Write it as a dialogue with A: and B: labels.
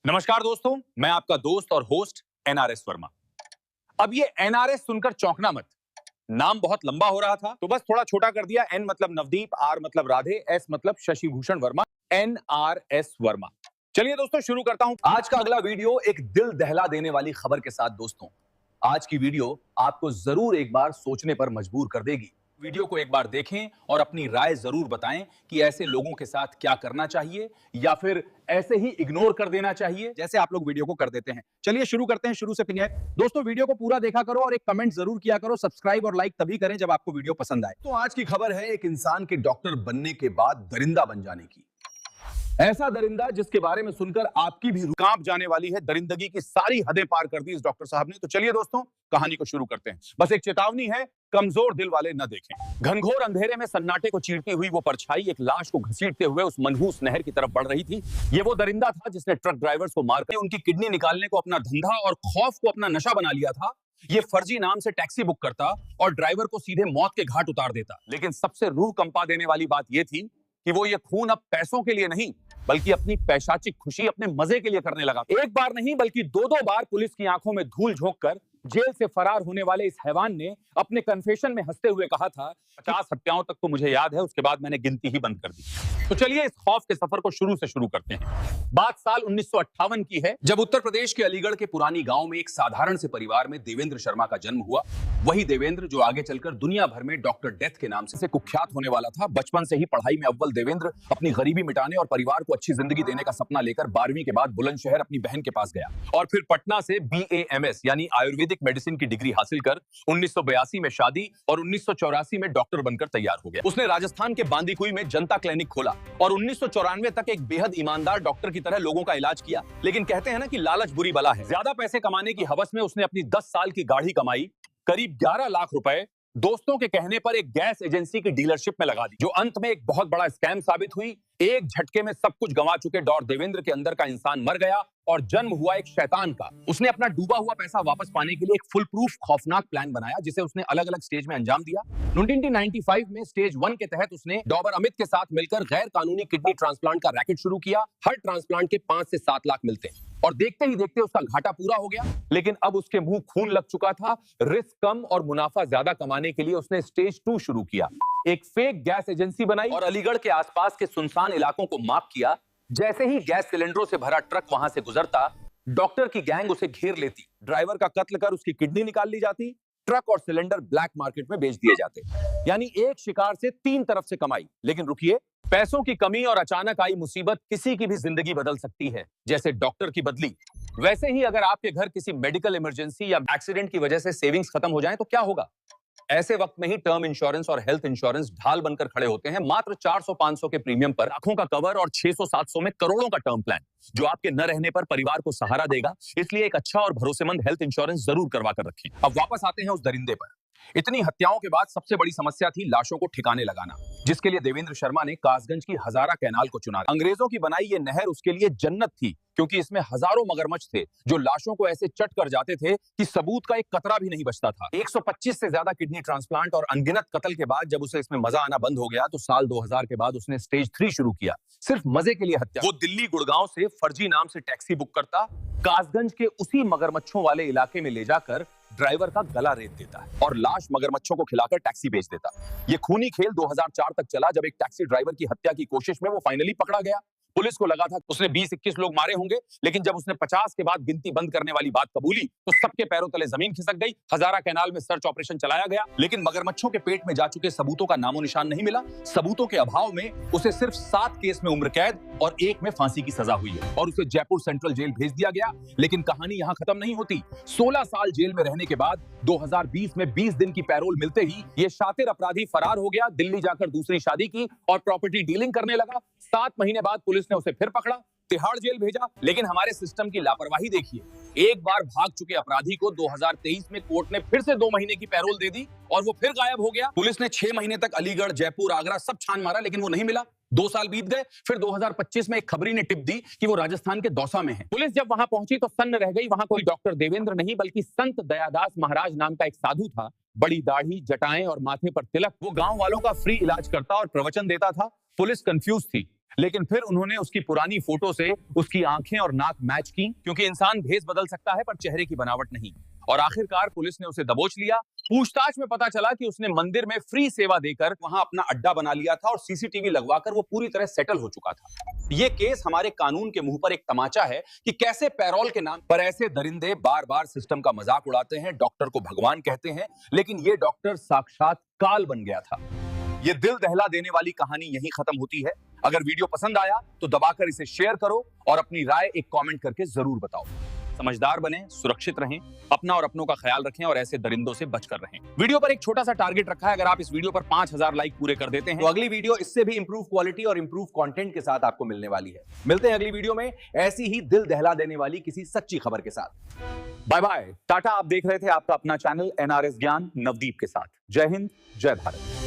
A: नमस्कार दोस्तों, मैं आपका दोस्त और होस्ट एनआरएस वर्मा। अब ये एनआरएस सुनकर चौंकना मत। नाम बहुत लंबा हो रहा था तो बस थोड़ा छोटा कर दिया। एन मतलब नवदीप, आर मतलब राधे, एस मतलब शशिभूषण वर्मा, एनआरएस वर्मा। चलिए दोस्तों शुरू करता हूं। आज का अगला वीडियो एक दिल दहला देने वाली खबर के साथ। दोस्तों आज की वीडियो आपको जरूर एक बार सोचने पर मजबूर कर देगी। वीडियो को एक बार देखें और अपनी राय जरूर बताएं कि ऐसे लोगों के साथ क्या करना चाहिए या फिर ऐसे ही इग्नोर कर देना चाहिए जैसे आप लोग वीडियो को कर देते हैं। चलिए शुरू करते हैं, शुरू से फिनिश। दोस्तों वीडियो को पूरा देखा करो और एक कमेंट जरूर किया करो। सब्सक्राइब और लाइक तभी करें जब आपको वीडियो पसंद आए। तो आज की खबर है एक इंसान के डॉक्टर बनने के बाद दरिंदा बन जाने की। ऐसा दरिंदा जिसके बारे में सुनकर आपकी भी रूह कांप जाने वाली है। दरिंदगी की सारी हदें पार कर दी इस डॉक्टर साहब ने। तो चलिए दोस्तों कहानी को शुरू करते हैं। बस एक चेतावनी है, कमजोर दिल वाले न देखें। घनघोर अंधेरे में सन्नाटे को चीरती हुई वो परछाई एक लाश को घसीटते हुए उस मनहूस नहर की तरफ बढ़ रही थी। ये वो दरिंदा था जिसने ट्रक ड्राइवर्स को मारकर उनकी किडनी निकालने को अपना धंधा और खौफ को अपना नशा बना लिया था। ये फर्जी नाम से टैक्सी बुक करता और ड्राइवर को सीधे मौत के घाट उतार देता। लेकिन सबसे रूह कंपा देने वाली बात यह थी कि वो ये खून अब पैसों के लिए नहीं बल्कि अपनी पैशाचिक खुशी, अपने मजे के लिए करने लगा। एक बार नहीं बल्कि दो बार पुलिस की आंखों में धूल झोंककर जेल से फरार होने वाले इस हैवान ने अपने कन्फेशन में हंसते हुए कहा था, 50 हत्याओं तक तो मुझे याद है, उसके बाद मैंने गिनती ही बंद कर दी। तो चलिए इस खौफ के सफर को शुरू से शुरू करते हैं। बात साल 1958 की है, जब उत्तर प्रदेश के अलीगढ़ के पुरानी गांव में एक साधारण से परिवार में देवेंद्र शर्मा का जन्म हुआ। वही देवेंद्र जो आगे चलकर दुनिया भर में डॉक्टर डेथ के नाम से कुख्यात होने वाला था। बचपन से ही पढ़ाई में अव्वल देवेंद्र अपनी गरीबी मिटाने और परिवार को अच्छी जिंदगी देने का सपना लेकर 12वीं के बाद बुलंदशहर अपनी बहन के पास गया और फिर पटना से BAMS यानी आयुर्वेदिक मेडिसिन की डिग्री हासिल कर 1982 में शादी और 1984 में डॉक्टर बनकर तैयार हो गया। उसने राजस्थान के बांदीकुई में जनता क्लिनिक खोला और 1994 तक एक बेहद ईमानदार डॉक्टर की तरह लोगों का इलाज किया। लेकिन कहते हैं ना कि लालच बुरी बला है। ज्यादा पैसे कमाने की हवस में उसने अपनी 10 साल की गाढ़ी कमाई करीब 11 लाख रुपए दोस्तों के कहने पर एक गैस एजेंसी की डीलरशिप में लगा दी, जो अंत में एक बहुत बड़ा स्कैम साबित हुई। एक झटके में सब कुछ गंवा चुके देवेंद्र के अंदर का इंसान मर गया और जन्म हुआ एक शैतान का। उसने अपना डूबा हुआ पैसा वापस पाने के लिए एक फुल प्रूफ खौफनाक प्लान बनाया जिसे उसने अलग अलग स्टेज में अंजाम दिया। 1995 में स्टेज 1 के तहत उसने डॉबर अमित के साथ मिलकर गैर कानूनी किडनी ट्रांसप्लांट का रैकेट शुरू किया। हर ट्रांसप्लांट के 5 से 7 लाख मिलते हैं और देखते ही देखते उसका घाटा पूरा हो गया। लेकिन अब उसके मुंह खून लग चुका था। रिस्क कम और मुनाफा ज्यादा कमाने के लिए उसने स्टेज 2 शुरू किया। एक फेक गैस एजेंसी बनाई और अलीगढ़ के आसपास के सुनसान इलाकों को मार्क किया। जैसे ही गैस सिलेंडरों से भरा ट्रक वहां से गुजरता, डॉक्टर की गैंग उसे घेर लेती। ड्राइवर का कत्ल कर उसकी किडनी निकाल ली जाती। ट्रक और सिलेंडर ब्लैक मार्केट में बेच दिए जाते। यानी एक शिकार से 3 तरफ से कमाई। लेकिन रुकिए, पैसों की कमी और अचानक आई मुसीबत किसी की भी जिंदगी बदल सकती है। जैसे डॉक्टर की बदली, वैसे ही अगर आपके घर किसी मेडिकल इमरजेंसी या एक्सीडेंट की वजह से सेविंग्स खत्म हो जाएं तो क्या होगा? ऐसे वक्त में ही टर्म इंश्योरेंस और हेल्थ इंश्योरेंस ढाल बनकर खड़े होते हैं। मात्र 400-500 के प्रीमियम पर लाखों का कवर और 600-700 में करोड़ों का टर्म प्लान, जो आपके न रहने पर परिवार को सहारा देगा। इसलिए एक अच्छा और भरोसेमंद हेल्थ इंश्योरेंस जरूर करवा कर रखें। अब वापस आते हैं उस दरिंदे पर। इतनी हत्याओं के बाद सबसे बड़ी समस्या थी लाशों को ठिकाने लगाना, जिसके लिए देवेंद्र शर्मा ने कासगंज की हजारा कैनाल को चुना। अंग्रेजों की बनाई ये नहर उसके लिए जन्नत थी, क्योंकि इसमें हजारों मगरमच्छ थे जो लाशों को ऐसे चट कर जाते थे कि सबूत का एक कतरा भी नहीं बचता था। 125 से ज्यादा किडनी ट्रांसप्लांट और अनगिनत कत्ल के बाद जब उसे इसमें मजा आना बंद हो गया तो साल 2000 के बाद उसने स्टेज 3 शुरू किया। सिर्फ मजे के लिए हत्या। वो दिल्ली गुड़गांव से फर्जी नाम से टैक्सी बुक करता, कासगंज के उसी मगरमच्छों वाले इलाके में ले जाकर ड्राइवर का गला रेत देता और लाश मगरमच्छों को खिलाकर टैक्सी बेच देता। ये खूनी खेल 2004 तक चला, जब एक टैक्सी ड्राइवर की हत्या की कोशिश में वो फाइनली पकड़ा गया। पुलिस को लगा था उसने 20-21 लोग मारे होंगे, लेकिन जब उसने 50 के बाद गिनती बंद करने वाली बात कबूली तो सबके पैरों तले जमीन खिसक गई। हजारा कैनाल में सर्च ऑपरेशन चलाया गया, लेकिन मगरमच्छों के पेट में जा चुके सबूतों का नामो निशान नहीं मिला। सबूतों के अभाव में उसे सिर्फ 7 केस में उम्र कैद और 1 में फांसी की सजा हुई है और उसे जयपुर सेंट्रल जेल भेज दिया गया। लेकिन कहानी यहां खत्म नहीं होती। 16 साल जेल में रहने के बाद 2020 में 20 दिन की पैरोल मिलते ही ये शातिर अपराधी फरार हो गया। दिल्ली जाकर दूसरी शादी की और प्रॉपर्टी डीलिंग करने लगा। 7 महीने बाद पुलिस ने उसे फिर पकड़ा, तिहाड़ जेल भेजा। लेकिन हमारे सिस्टम की लापरवाही देखिए, एक बार भाग चुके अपराधी को 2023 में कोर्ट ने फिर से 2 महीने की पैरोल दे दी और वो फिर गायब हो गया। पुलिस ने 6 महीने तक अलीगढ़, जयपुर, आगरा सब छान मारा, लेकिन वो नहीं मिला। 2 साल बीत गए। फिर 2025 में एक खबरी ने टिप दी कि वो राजस्थान के दौसा में है। पुलिस जब वहां पहुंची तो सन्न रह गई। वहां कोई डॉक्टर देवेंद्र नहीं बल्कि संत दयादास महाराज नाम का एक साधु था। बड़ी दाढ़ी, जटाएं और माथे पर तिलक। वो गांव वालों का फ्री इलाज करता और प्रवचन देता था। पुलिस कंफ्यूज थी। लेकिन फिर उन्होंने उसकी पुरानी फोटो से उसकी आंखें और नाक मैच की, क्योंकि इंसान भेस बदल सकता है पर चेहरे की बनावट नहीं। और आखिरकार पुलिस ने उसे दबोच लिया। पूछताछ में पता चला कि उसने मंदिर में फ्री सेवा देकर वहां अपना अड्डा बना लिया था और सीसीटीवी लगवाकर वो पूरी तरह सेटल हो चुका था। ये केस हमारे कानून के मुंह पर एक तमाचा है कि कैसे पैरोल के नाम पर ऐसे दरिंदे बार बार सिस्टम का मजाक उड़ाते हैं, डॉक्टर को भगवान कहते हैं, लेकिन ये डॉक्टर साक्षात काल बन गया था। ये दिल दहला देने वाली कहानी यहीं खत्म होती है। अगर वीडियो पसंद आया तो दबाकर इसे शेयर करो और अपनी राय एक कमेंट करके जरूर बताओ। समझदार बने, सुरक्षित रहें, अपना और अपनों का ख्याल रखें और ऐसे दरिंदों से बचकर रहें। वीडियो पर एक छोटा सा टारगेट रखा है, अगर आप इस वीडियो पर 5000 लाइक पूरे कर देते हैं
B: तो अगली वीडियो इससे भी इंप्रूव क्वालिटी और इंप्रूव कंटेंट के साथ आपको मिलने वाली है। मिलते हैं अगली वीडियो में ऐसी ही दिल दहला देने वाली किसी सच्ची खबर के साथ।
A: Bye bye, tata. आप देख रहे थे आपका अपना चैनल एनआरएस ज्ञान नवदीप के साथ। जय हिंद, जय भारत।